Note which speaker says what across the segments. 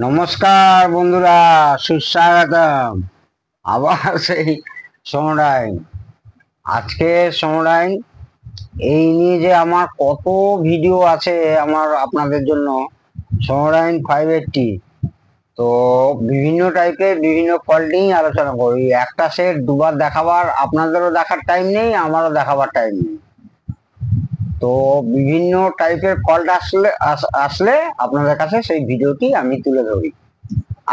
Speaker 1: নমস্কার বন্ধুরা, সুস্বাগতম আবার সেই সমরাইন। আজকে সমরাইন এই নিয়ে যে আমার কত ভিডিও আছে আমার আপনাদের জন্য। সমরাইন 580 তো বিভিন্ন টাইপের বিভিন্ন ফল্ট নিয়ে আলোচনা করি। একটা সেট দুবার দেখাবার আপনাদেরও দেখার টাইম নেই, আমারও দেখাবার টাইম নেই। তো বিভিন্ন টাইপের ফল্ট আসলে আসলে আপনাদের কাছে সেই ভিডিওটি আমি তুলে ধরি।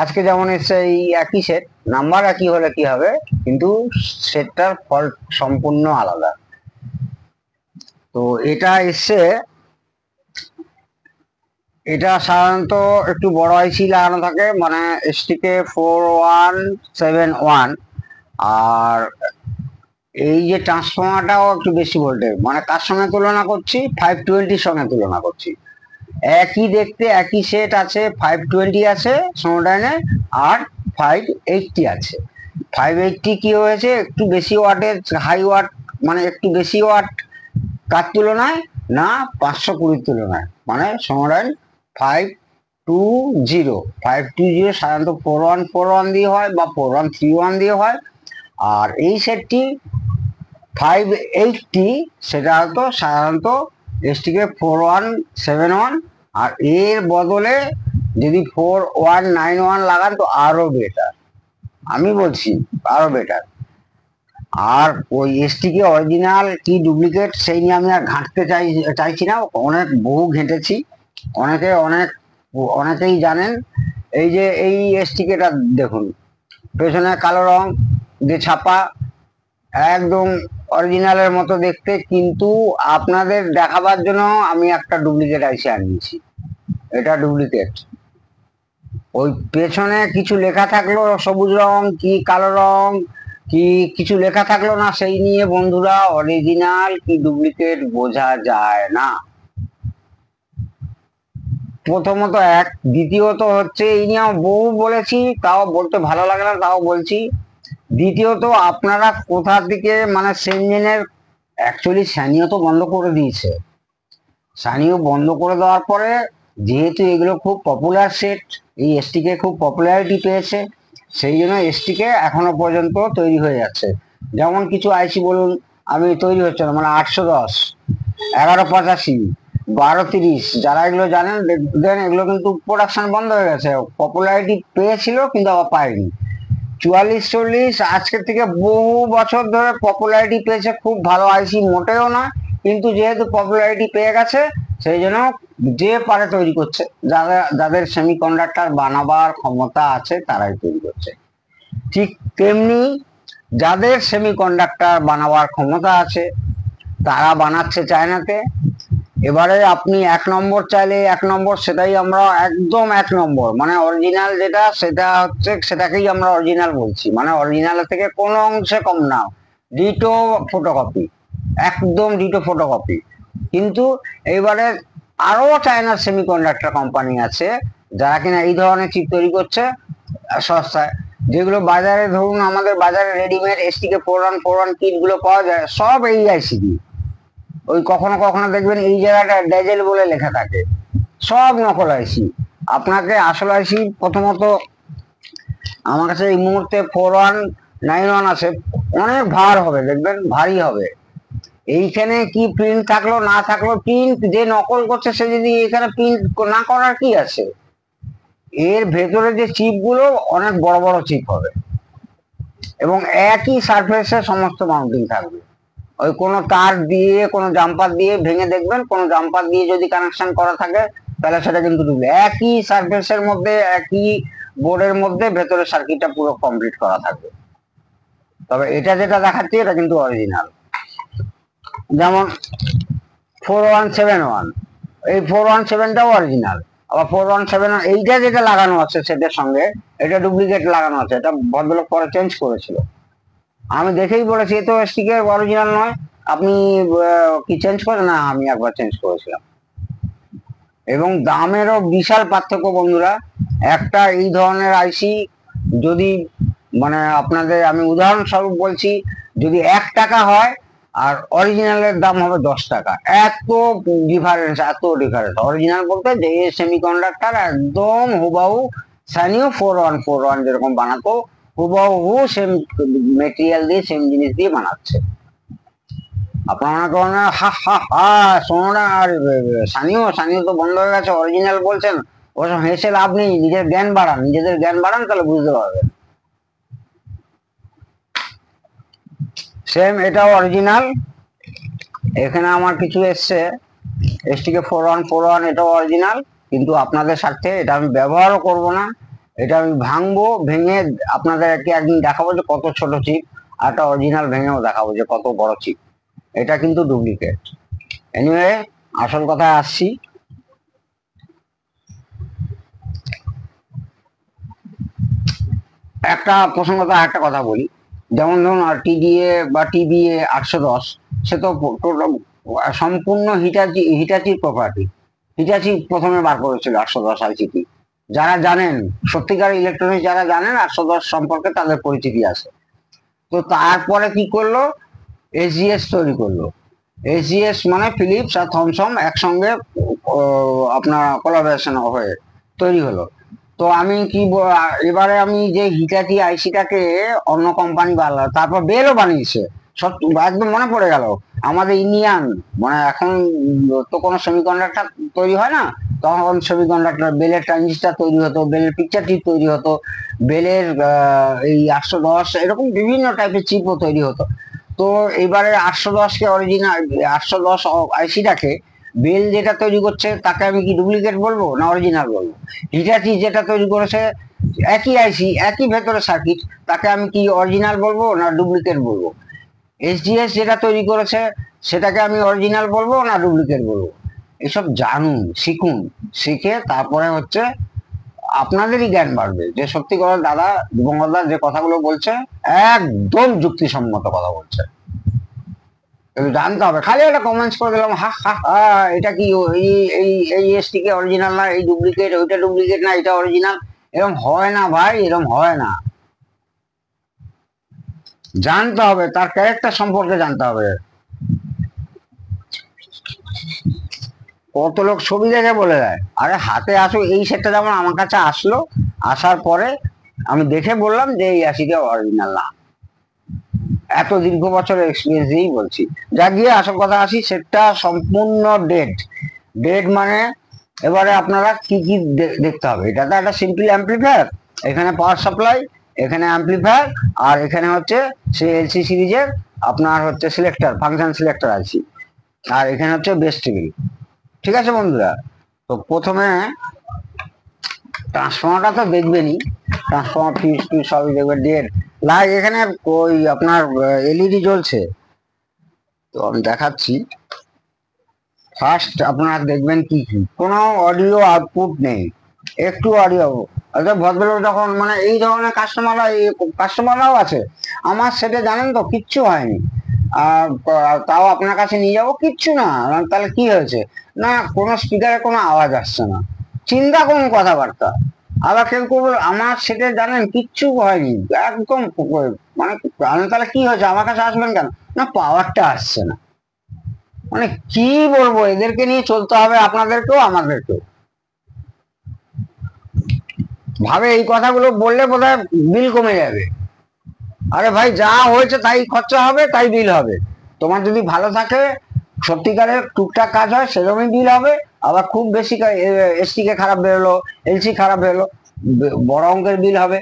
Speaker 1: আজকে যেমন এসছে এই একই সেট, নাম্বার একই হলে কি হবে, কিন্তু সেটটার ফল্ট সম্পূর্ণ আলাদা। তো এটা এসছে, এটা সাধারণত একটু বড় আইসি লাগানো থাকে, মানে এসটিকে 4171। আর এই যে ট্রান্সফর্মারটাও একটু বেশি ভোল্টেজ, মানে কার সঙ্গে তুলনা করছি, 520 সঙ্গে তুলনা করছি। একই দেখতে একই সেট আছে, 520 আছে সোনোডাইনে, আর 580 আছে। 580 কি হয়েছে, একটু বেশি ওয়াটের হাই ওয়াট, মানে একটু বেশি ওয়াট কার তুলনায় না, 520 তুলনায়, মানে সোনোডাইন 520 সাধারণত 4141 দিয়ে হয় বা 4131 দিয়ে হয়। আর এই সেটটি 580 সেটা হয়তো সাধারণত এসটিকে 4171। আর এর বদলে যদি 4191 লাগান তো আরো বেটার, আমি বলছি আরো বেটার। আর ওই এসটিকে অরিজিনাল কি ডুপ্লিকেট সেই নিয়ে আমি আর ঘাঁটতে চাইছি না, অনেক বহু ঘেঁটেছি। অনেকেই জানেন। এই যে এই এসটিকেটা দেখুন, পেছনে কালো রং দিয়ে ছাপা, একদম অরিজিনালের মতো দেখতে, কিন্তু আপনাদের দেখাবার জন্য আমি একটা ডুপ্লিকেট আইসি আনিয়েছি। এটা ডুপ্লিকেট। ওই পেছনে কিছু লেখা থাকলো সবুজ রং কি কালো রং কি কিছু লেখা থাকলো না, সেই নিয়ে বন্ধুরা অরিজিনাল কি ডুপ্লিকেট বোঝা যায় না। প্রথমত এক, দ্বিতীয়ত হচ্ছে এই নিয়ে বহু বলেছি, তাও বলতে ভালো লাগে না, তাও বলছি। দ্বিতীয়ত আপনারা কোথা থেকে, মানে সেনজেনের অ্যাকচুয়ালি সানিও তো বন্ধ করে দিয়েছে। সানিও বন্ধ করে দেওয়ার পরে যেহেতু এগুলো খুব পপুলার সেট, এই এসটিকে খুব পপুলারিটি পেয়েছে, সেই জন্য এসটিকে এখনো পর্যন্ত তৈরি হয়ে যাচ্ছে। যেমন কিছু আইসি বলুন, আমি তৈরি হচ্ছে না, মানে 810, 1185, 1230, যারা এগুলো জানেন দেখবেন এগুলো কিন্তু প্রোডাকশন বন্ধ হয়ে গেছে। পপুলারিটি পেয়েছিল কিন্তু আবার পায়নি। 4440 আজকের থেকে বহু বছর ধরে পপুলারিটি পেয়েছে, খুব ভালো আইসি মোটেও না, কিন্তু যেহেতু পপুলারিটি পেয়ে গেছে সেই জন্য যে পারে তৈরি করছে, যাদের যাদের সেমিকন্ডাক্টর বানাবার ক্ষমতা আছে তারাই তৈরি করছে। ঠিক তেমনি যাদের সেমিকন্ডাক্টর বানাবার ক্ষমতা আছে তারা বানাচ্ছে চায়নাতে। এবারে আপনি 1 নম্বর চাইলে 1 নম্বর, সেটাই আমরা একদম 1 নম্বর, মানে অরিজিনাল যেটা সেটা হচ্ছে সেটাকেই আমরা অরিজিনাল বলছি, মানে অরিজিনালের থেকে কোনো অংশে কম না, ডিটো ফটোকপি, একদম ডিটো ফটোকপি। কিন্তু এইবারে আরো চায়নার সেমিকন্ডাক্টর কোম্পানি আছে যারা কিনা এই ধরনের চিপ তৈরি করছে সস্তায়, যেগুলো বাজারে ধরুন আমাদের বাজারে রেডিমেড এসটিকে 4141 কিট গুলো পাওয়া যায়, সব এই আইসি দিয়ে। ওই কখনো কখনো দেখবেন এই জায়গাটা ডেজেল বলে লেখা থাকে, সব নকল আইসি। আপনাকে আসল আইসি প্রথমত, আমার কাছে এই মুহূর্তে 4191 আছে, অনেক ভার হবে, দেখবেন ভারী হবে। এইখানে কি প্রিন্ট থাকলো না থাকলো, প্রিন্ট যে নকল করছে সে যদি এখানে প্রিন্ট না করার কি আছে, এর ভেতরে যে চিপ গুলো অনেক বড় বড় চিপ হবে এবং একই সারফেসে সমস্ত মাউন্টিং থাকবে। ওই কোনো তার দিয়ে কোনো জাম্পার দিয়ে ভেঙে দেখবেন, কোনো জাম্পার দিয়ে যদি কানেকশন করা থাকে তাহলে সেটা কিন্তু ডুববে। একই সারফেসের মধ্যে একই বোর্ডের মধ্যে ভেতরে সার্কিটটা পুরো কমপ্লিট করা থাকবে। তবে এটা যেটা দেখাচ্ছি এটা কিন্তু অরিজিনাল। যেমন 4171, এই 4171টাও অরিজিনাল। আবার 4171 এইটা যেটা লাগানো আছে সেটার সঙ্গে এটা ডুপ্লিকেট লাগানো আছে, এটা ভদ্রলোক পরে চেঞ্জ করেছিল। আমি দেখেই বলেছি এ তো স্টিকের অরিজিনাল নয়, আপনি কি চেঞ্জ করেন না, আমি একবার চেঞ্জ করেছিলাম। এবং দামেরও বিশাল পার্থক্য বন্ধুরা। একটা এই ধরনের আইসি যদি, মানে আপনাদের আমি উদাহরণস্বরূপ বলছি, যদি 1 টাকা হয় আর অরিজিনালের দাম হবে 10 টাকা, এত ডিফারেন্স, এত ডিফারেন্স। অরিজিনাল বলতে যে সেমিকন্ডাক্টর একদম হুবাহু সানিও 4141 যেরকম বানাতো হুবহু সেম মেটেরিয়াল দিয়ে সেম জিনিস দিয়ে বানাচ্ছে। আপনারা কেন হা হা হা শোনো না, আর সানিও সানিও তো বন্ধ হয়ে গেছে, অরিজিনাল বলছেন, ওসব হেসে লাভ নেই, নিজের জ্ঞান বাড়ান, নিজেদের জ্ঞান বাড়ান, তাহলে বুঝতে পারবেন। সেম এটাও অরিজিনাল, এখানে আমার কিছু এসছে STK 4141, এটাও অরিজিনাল, কিন্তু আপনাদের স্বার্থে এটা আমি ব্যবহারও করব না, এটা আমি ভাঙবো, ভেঙে আপনাদেরকে একদিন দেখাবো যে কত ছোট চিপ, আর একটা অরিজিনাল ভেঙেও দেখাবো যে কত বড় চিপ। এটা কিন্তু ডুপ্লিকেট। এনিওয়ে, আসল কথায় আসছি। একটা প্রসঙ্গত একটা কথা বলি, যেমন ধরুন TDA বা TBA 810, সে তো সম্পূর্ণ হিটাচির প্রপার্টি। হিটাচি প্রথমে বার করেছিল 810 আইসিটি। যারা জানেন, সত্যিকার ইলেকট্রনিক্স যারা জানেন 810 সম্পর্কে তাদের পরিচিতি আছে। তো তারপরে কি করলো, SGS তৈরি করলো। SGS মানে ফিলিপস আর থমসন একসঙ্গে আপনার কোলাবোরেশন হয়ে তৈরি হলো। তো আমি কি এবারে আমি যে হিটাচি আইসিটাকে অন্য কোম্পানি বানালো, তারপর বেলও বানিয়েছে। সব একদম মনে পড়ে গেল, আমাদের ইন্ডিয়ান মানে এখন তো কোনো সেমিকন্ডাক্টর তৈরি হয় না, তখন সেমিকন্ডাক্টর বেলের ট্রানজিস্টার তৈরি হতো, বেলের পিকচার চিপ তৈরি হতো, বেলের এই 810 এরকম বিভিন্ন টাইপের চিপও তৈরি হতো। তো এবারে 810কে অরিজিনাল 810 আইসিটাকে বেল যেটা তৈরি করছে তাকে আমি কি ডুপ্লিকেট বলবো না অরিজিনাল বলবো? হিটাচি যেটা তৈরি করেছে একই আইসি একই ভেতরে সার্কিট, তাকে আমি কি অরিজিনাল বলবো না ডুপ্লিকেট বলবো? SGS যেটা তৈরি করেছে সেটাকে আমি অরিজিনাল বলবো না ডুপ্লিকেট বলবো? এসব জানুন, শিখুন, শিখে তারপরে হচ্ছে আপনাদেরই জ্ঞান বাড়বে যে সত্যি করে দাদা দিবঙ্গরদা যে কথাগুলো বলছে একদম যুক্তিসম্মত কথা বলছে। জানতে হবে, খালি একটা কমেন্টস করে দিলাম হা হা হা, এটা কি এই এই এই STK অরিজিনাল না, এই ডুপ্লিকেট, ওইটা ডুপ্লিকেট না, এটা অরিজিনাল, এরকম হয় না ভাই, এরকম হয় না। জানতে হবে, তার ক্যারেক্টার সম্পর্কে জানতে হবে। কত লোক ছবি দেখে বলে দেয়, আরে হাতে আসো এই সেটটা, যেমন আমার কাছে আসলো, আসার পরে আমি দেখে বললাম যে এই STK অরিজিনাল না, এত দীর্ঘ বছরের এক্সপিরিয়েন্স দিয়েই বলছি। যা গিয়ে আসল কথা আসি, সেটা সম্পূর্ণ ডেড। ডেড মানে এবারে আপনারা কি কি দেখতে হবে, এটা তো একটা সিম্পল অ্যাম্পলিফায়ার, এখানে পাওয়ার সাপ্লাই, এখানে অ্যাম্পলিফায়ার, আর এখানে হচ্ছে সেই LC সিরিজের আপনার হচ্ছে সিলেক্টর, ফাংশন সিলেক্টর আছে, আর এখানে হচ্ছে বেস টেবিল। ঠিক আছে বন্ধুরা, তো প্রথমে ট্রান্সফর্মারটা তো দেখবেনই, ট্রান্সফর্মার ফিউজ টুজ সবই দেখবেন ডেড লাইট, এখানে ওই আপনার LED জ্বলছে। তো আমি দেখাচ্ছি, ফার্স্ট আপনারা দেখবেন কি কি, কোনো অডিও আউটপুট নেই, একটু অডিও। আচ্ছা ভদ্রলোক যখন মানে এই ধরনের কাস্টমাররাও আছে আমার সেটা, জানেন তো কিচ্ছু হয়নি, আর তাও আপনার কাছে নিয়ে যাবো, কিচ্ছু না, তাহলে কি হয়েছে, না কোনো স্পিকারে কোনো আওয়াজ আসছে না, চিন্তা করুন কথাবার্তা। আবার কেউ কেউ আমার সেটা জানেন কিচ্ছু হয়নি, একদম মানে তাহলে কি হয়েছে আমার কাছে আসবেন কেন, না পাওয়ারটা আসছে না। মানে কি বলবো, এদেরকে নিয়ে চলতে হবে আপনাদেরকেও আমাদেরকেও। ভাবে এই কথাগুলো বললে বোধহয় বিল কমে যাবে। আরে ভাই যা হয়েছে তাই খরচা হবে, তাই বিল হবে। তোমার যদি ভালো থাকে, সত্যিকারের টুকটাক কাজ হয়, সেরকমই বিল হবে। আবার খুব বেশি STK খারাপ বেরোলো, LC খারাপ বেরোলো, বড় অঙ্কের বিল হবে।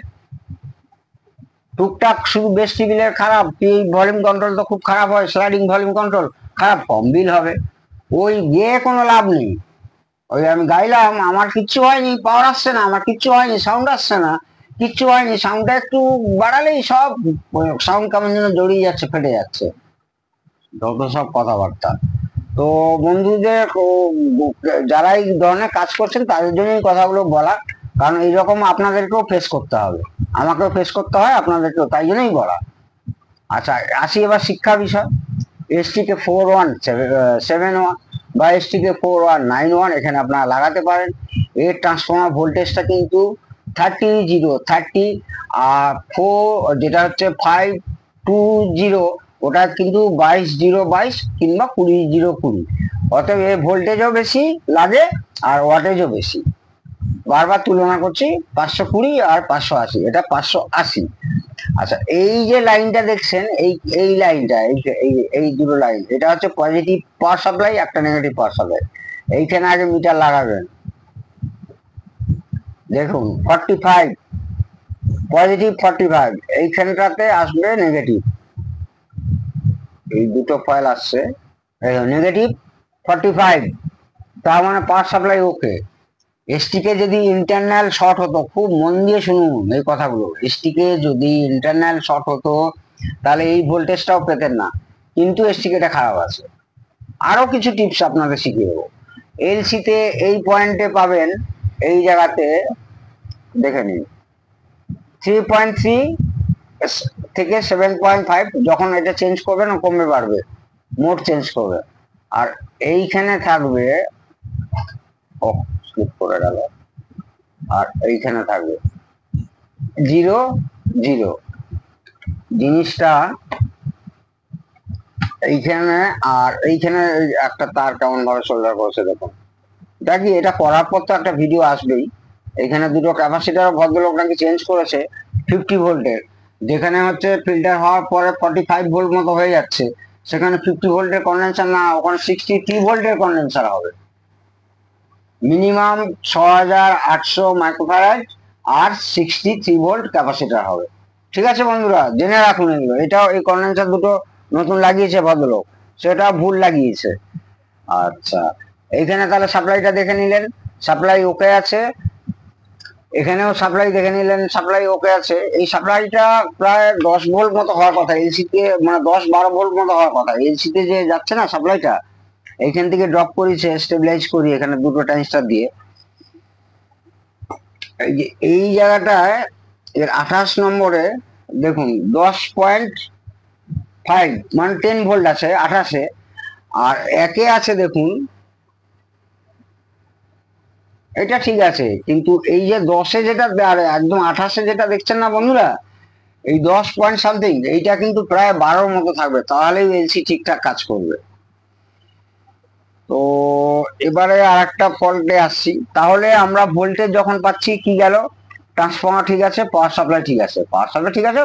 Speaker 1: টুকটাক শুধু বেস টিবিলের খারাপ, ভলিউম কন্ট্রোল তো খুব খারাপ হয়, স্লাইডিং ভলিউম কন্ট্রোল খারাপ, কম বিল হবে। ওই গিয়ে কোনো লাভ নেই, ওই আমি গাইলাম আমার কিচ্ছু হয়নি, পাওয়ার আসছে না, আমার কিচ্ছু হয়নি, সাউন্ড আসছে না, কিচ্ছু হয়নি, সাউন্ডটা একটু বাড়ালেই সব সাউন্ড কেমন যেন জড়িয়ে যাচ্ছে, ফেটে যাচ্ছে, যত সব কথাবার্তা। তো বন্ধুদের যারা এই ধরনের কাজ করছেন তাদের জন্য এই কথাগুলো বলা, কারণ এইরকম আপনাদেরকেও ফেস করতে হবে, আমাকেও ফেস করতে হয়, আপনাদেরকেও, তাই জন্যই বলা। আচ্ছা আসি এবার শিক্ষা বিষয়। STK 4171 বা STK 4191 এখানে আপনারা লাগাতে পারেন। এর ট্রান্সফর্মার ভোল্টেজটা কিন্তু 30 আর যেটা হচ্ছে 520, ওটা কিন্তু 22 0 22 কিংবা 20 0 20, অতএব এর ভোল্টেজও বেশি লাগে আর ওয়াটেজও বেশি। বারবার তুলনা করছি 520 আর 580, এটা 580। আচ্ছা, এই যে লাইনটা দেখছেন, এই লাইনটা, এই দুটো লাইন, এটা হচ্ছে পজিটিভ পাওয়ার সাপ্লাই, একটা নেগেটিভ পাওয়ার সাপ্লাই। এইখানে আগে মিটার লাগাবেন, দেখুন 45 পজিটিভ, 45 এইখানটাতে আসবে নেগেটিভ, এই দুটো কয়েল আসছে, নেগেটিভ 45, তার মানে পাওয়ার সাপ্লাই ওকে। এসটিকে যদি ইন্টারনাল শর্ট হতো, খুব মন দিয়ে শুনুন এই কথাগুলো, এসটিকে যদি ইন্টারনাল শর্ট হতো তাহলে এই ভোল্টেজটাও পেতেন না, কিন্তু এসটিকেটা খারাপ আছে। আরো কিছু টিপস আপনাদের শিখিয়ে দেবো। এলসিতে এই পয়েন্টে পাবেন, এই জায়গাতে দেখে নিন 3.3 থেকে 7.5, যখন এটা চেঞ্জ করবেন কমবে বাড়বে, মোড চেঞ্জ করবে। আর এইখানে থাকবে, ও স্লিপ করে গেল, আর এইখানে থাকবে 0 0, জিনিসটা এইখানে। আর এইখানে একটা তার কেমন ভাবে সোল্ডার করেছে দেখুন, দেখি এটা করার পর তো একটা ভিডিও আসবেই। এখানে দুটো ক্যাপাসিটার ভদ্রলোক নাকি চেঞ্জ করেছে 50 ভোল্টের, যেখানে হচ্ছে ফিল্টার হওয়ার পরে 45 ভোল্ট মতো হয়ে যাচ্ছে, সেখানে 50 ভোল্টের কন্ডেন্সার না, ওখানে 63 ভোল্টের কন্ডেন্সার হবে, মিনিমাম 6800 মাইক্রোফ্যারাড আর 63 ভোল্ট ক্যাপাসিটার হবে। ঠিক আছে বন্ধুরা, জেনে রাখুন এগুলো। এটাও এই কন্ডেন্সার দুটো নতুন লাগিয়েছে ভদ্রলোক, সেটা ভুল লাগিয়েছে। আচ্ছা, এইখানে তাহলে সাপ্লাইটা দেখে নিলেন, সাপ্লাই ওকে আছে। এখানেও সাপ্লাই দেখে নিলেন, সাপ্লাই ওকে আছে। এই সাপ্লাইটা প্রায় 10 ভোল্ট মতো হওয়ার কথা এলসিতে, মানে 10-12 ভোল্ট মতো হওয়ার কথা এলসিতে, যে যাচ্ছে না সাপ্লাইটা, এইখান থেকে ড্রপ করেছে, স্টেবিলাইজ করি এখানে দুটো ট্রানজিস্টর দিয়ে। এই জায়গাটায় এর 28 নম্বরে দেখুন 10.5, মানে 10 ভোল্ট আছে 28-এ, আর একে আছে দেখুন, এটা ঠিক আছে, কিন্তু এই যে 10-এ যেটা আর একদম 28-এ যেটা দেখছেন না বন্ধুরা, এই 10 পয়েন্ট সামথিং, এইটা কিন্তু প্রায় 12-র মতো থাকবে, তাহলেই এলসি ঠিকঠাক কাজ করবে। তো এবারে আর একটা ফল্টে আসছি, তাহলে আমরা ভোল্টেজ যখন পাচ্ছি কি গেল, ট্রান্সফর্মার ঠিক আছে, পাওয়ার সাপ্লাই ঠিক আছে, পাওয়ার সাপ্লাই ঠিক আছে,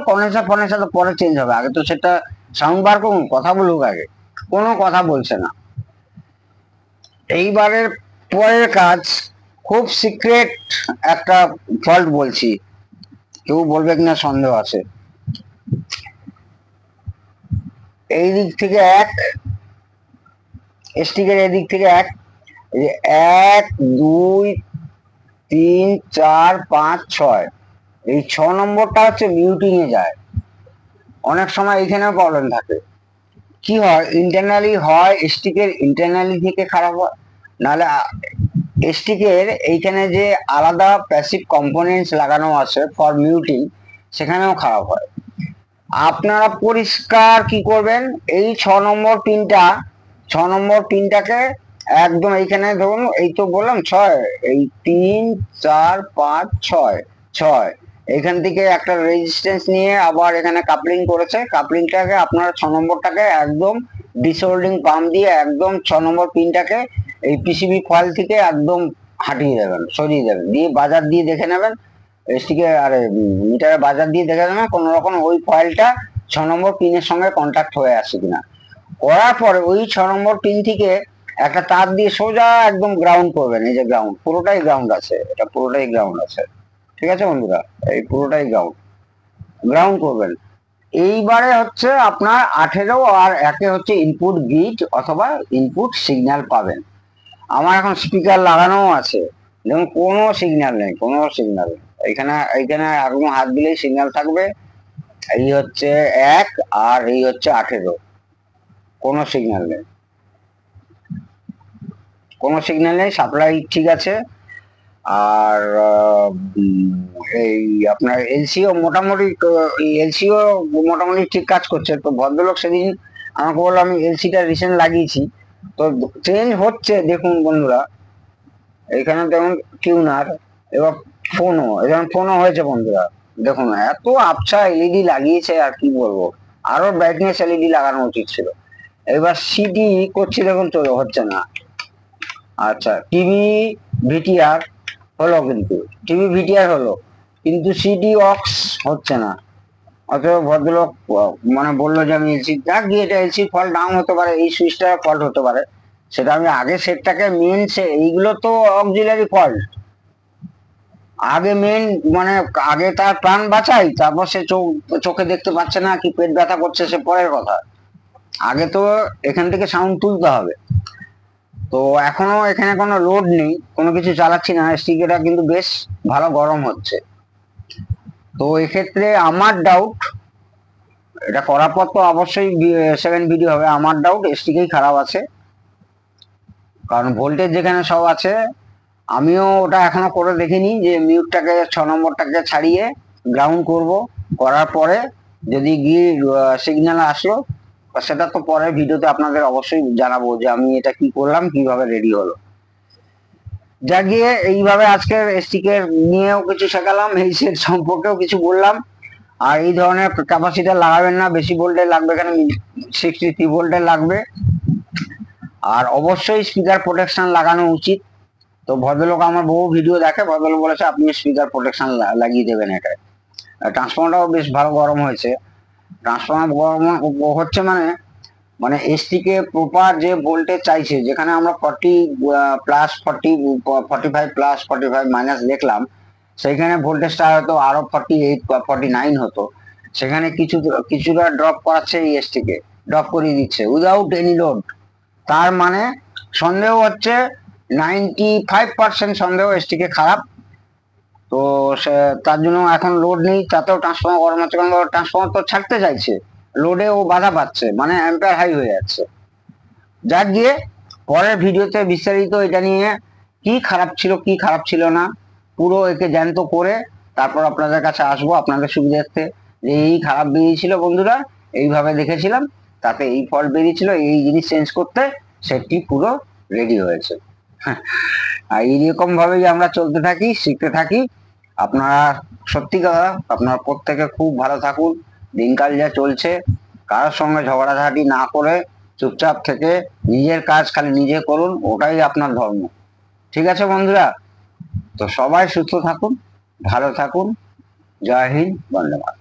Speaker 1: কন্ডেন্সার তো পরে চেঞ্জ হবে, আগে তো সেটা সাউন্ড বার করুন, কথা বলুক আগে, কোনো কথা বলছে না। এইবারের পরের কাজ খুব সিক্রেট একটা ফল্ট বলছি, কেউ বলবে কিনা সন্দেহ আছে। এই দিক থেকে এক, স্টিকের এদিক থেকে এক, 1 2 3 4 5 6, এই 6 নম্বরটা হচ্ছে মিউটিং এ যায়, অনেক সময় এইখানেও প্রবলেম থাকে। কি হয়, ইন্টারনালি হয় স্টিকের ইন্টারনালি থেকে খারাপ হয়, নাহলে স্টিকের এইখানে যে আলাদা প্যাসিভ কম্পোনেন্টস লাগানো আছে ফর মিউটিং, সেখানেও খারাপ হয়। আপনারা পরিষ্কার কি করবেন, এই 6 নম্বর পিনটাকে একদম এইখানে ধরুন, এই তো বললাম 6, এই 3 4 5 6 6, এখান থেকে একটা রেজিস্ট্যান্স নিয়ে আবার এখানে কাপলিং করেছে, কাপলিংটাকে আপনারা 6 নম্বরটাকে একদম ডিসোল্ডিং পাম্প দিয়ে একদম 6 নম্বর পিনটাকে এই পিসিবি কয়েল থেকে একদম হাঁটিয়ে দেবেন, সরিয়ে দেবেন, দিয়ে বাজার দিয়ে দেখে নেবেন, এসটিকে আরে মিটারে বাজার দিয়ে দেখে নেবেন কোন রকম ওই কয়েলটা 6 নম্বর পিনের সঙ্গে কন্ট্যাক্ট হয়ে আসে কিনা। করার পরে ওই 6 নম্বর পিন থেকে একটা তার দিয়ে সোজা একদম গ্রাউন্ড করবেন, এই যে গ্রাউন্ড, পুরোটাই গ্রাউন্ড আছে, এটা পুরোটাই গ্রাউন্ড আছে, ঠিক আছে বন্ধুরা, এই পুরোটাই গ্রাউন্ড, গ্রাউন্ড করবেন। এইবারে হচ্ছে আপনার 18 আর 1-এ হচ্ছে ইনপুট গিট অথবা ইনপুট সিগন্যাল পাবেন। আমার এখন স্পিকার লাগানো আছে, যেমন কোনো সিগন্যাল নেই, কোনো সিগন্যাল নেই, এইখানে এইখানে একদম হাত দিলেই সিগন্যাল থাকবে। এই হচ্ছে 1 আর এই হচ্ছে 18, কোনো সিগন্যাল নেই, কোনো সিগন্যাল নেই, সাপ্লাই ঠিক আছে। আর এই আপনার এলসিও মোটামুটি, এলসিও মোটামুটি ঠিক কাজ করছে। তো ভদ্রলোক সেদিন আমাকে বললো আমি এলসিটা রিসেন্ট লাগিয়েছি, তো চেঞ্জ হচ্ছে দেখুন বন্ধুরা, এখানে দেখুন টিউনার, এবার ফোনও হয়েছে বন্ধুরা, দেখুন এত আবছা এলইডি লাগিয়েছে আর কি বলবো, আরো ব্রাইটনেস এলইডি লাগানো উচিত ছিল। এবার সিডি করছি দেখুন, হচ্ছে না। আচ্ছা, টিভি ভিটিআর হলো, কিন্তু টিভি ভিটিআর হলো, কিন্তু সিডি অক্স হচ্ছে না। অথবা ভদ্রলোক মানে বললো যে আমি এলসি, যাক গিয়ে এটা এলসি ফল্ট নাও হতে পারে, এই সুইচটা ফল্ট হতে পারে, সেটা আমি আগে সেটটাকে মেন এইগুলো তো অক্সিলারি ফল্ট, আগে মেন মানে আগে তার প্রাণ বাঁচাই, তারপর সে চোখে দেখতে পাচ্ছে না কি পেট ব্যথা করছে সে পরের কথা, আগে তো এখান থেকে সাউন্ড তুলতে হবে। তো এখনো এখানে কোনো লোড নেই, কোনো কিছু চালাচ্ছি না, স্টিকারটা কিন্তু বেশ ভালো গরম হচ্ছে। তো এক্ষেত্রে আমার ডাউট, এটা করার পর তো অবশ্যই 7 ভিডিও হবে, আমার ডাউট এসটিকেই খারাপ আছে, কারণ ভোল্টেজ যেখানে সব আছে। আমিও ওটা এখনো করে দেখিনি যে মিউটটাকে 6 নম্বরটাকে ছাড়িয়ে গ্রাউন্ড করব, করার পরে যদি গিয়ে সিগন্যাল আসলো, সেটা তো পরের ভিডিওতে আপনাদের অবশ্যই জানাবো যে আমি এটা কি করলাম, কিভাবে রেডি হলো। যা গিয়ে এইভাবে আজকের এসটিকে নিয়েও কিছু শেখালাম, এই সেট সম্পর্কেও কিছু বললাম। আর এই ধরনের ক্যাপাসিটার লাগাবেন না, বেশি ভোল্টেজ লাগবে, এখানে 63 ভোল্টের লাগবে। আর অবশ্যই স্পিকার প্রোটেকশন লাগানো উচিত। তো ভদ্রলোক আমার বহু ভিডিও দেখে, ভদ্রলোক বলেছে আপনি স্পিকার প্রোটেকশন লাগিয়ে দেবেন এটা। ট্রান্সফর্মারটাও বেশ ভালো গরম হয়েছে, ট্রান্সফর্মার গরম হচ্ছে মানে মানে এসটিকে প্রপার যে ভোল্টেজ চাইছে, যেখানে আমরা 40 প্লাস 45 প্লাস 45 মাইনাস দেখলাম, সেখানে ভোল্টেজটা হয়তো আরো 48 বা 49 হতো, সেখানে কিছুটা ড্রপ করাচ্ছে, এই এসটিকে ড্রপ করিয়ে দিচ্ছে উইদাউট এনি লোড। তার মানে সন্দেহ হচ্ছে 95% সন্দেহ এসটিকে খারাপ। তো সে তার জন্য এখন লোড নেই, তাতেও ট্রান্সফর্মার গরম হচ্ছে, কারণ ট্রান্সফর্মার তো ছাড়তে চাইছে, লোডে ও বাধা পাচ্ছে, মানে অ্যাম্পিয়ার হাই হয়ে যাচ্ছে। যাক গিয়ে পরের ভিডিওতে বিস্তারিত এটা নিয়ে কি খারাপ ছিল না পুরো একে জ্যান্ত করে তারপর আপনাদের কাছে আসবো, আপনাদের সুবিধার্থে, যে এই খারাপ বেরিয়েছিল বন্ধুরা, এইভাবে দেখেছিলাম, তাতে এই ফল্ট বেরিয়েছিল, এই জিনিস চেঞ্জ করতে সেটটি পুরো রেডি হয়েছে। আর এইরকম ভাবেই আমরা চলতে থাকি, শিখতে থাকি। আপনারা সত্যি কথা, আপনারা প্রত্যেকে খুব ভালো থাকুন। দিনকাল যা চলছে, কারোর সঙ্গে ঝগড়াঝাটি না করে চুপচাপ থেকে নিজের কাজ খালি নিজে করুন, ওটাই আপনার ধর্ম। ঠিক আছে বন্ধুরা, তো সবাই সুস্থ থাকুন, ভালো থাকুন। জয় হিন্দ, বন্দে মাতরম।